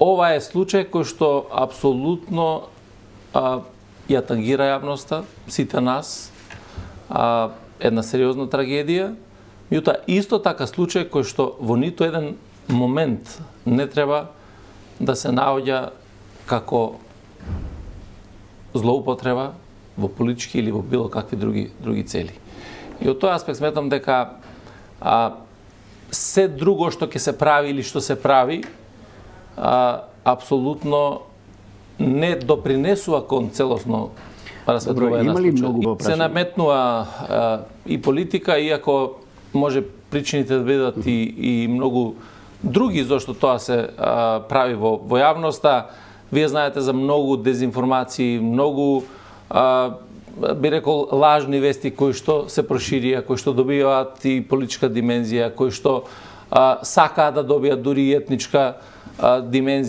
ова е случај кој што апсолутно ја тангира јавноста, сите нас, една сериозна трагедија, меѓутоа исто така случај кој што во ниту еден момент не треба да се наоѓа како злоупотреба во политички или во било какви други цели. И од тој аспект сметам дека се друго што ќе се прави или што се прави апсолутно не допринесува кон целосно расветлување на случај. Се наметнува и политика, иако може причините да бидат и многу други зашто тоа се прави во јавноста. Вие знаете за многу дезинформации, многу би рекол лажни вести кои што се проширија, кои што добиваат и политичка димензија, кои што сакаат да добијат дури и етничка димензија.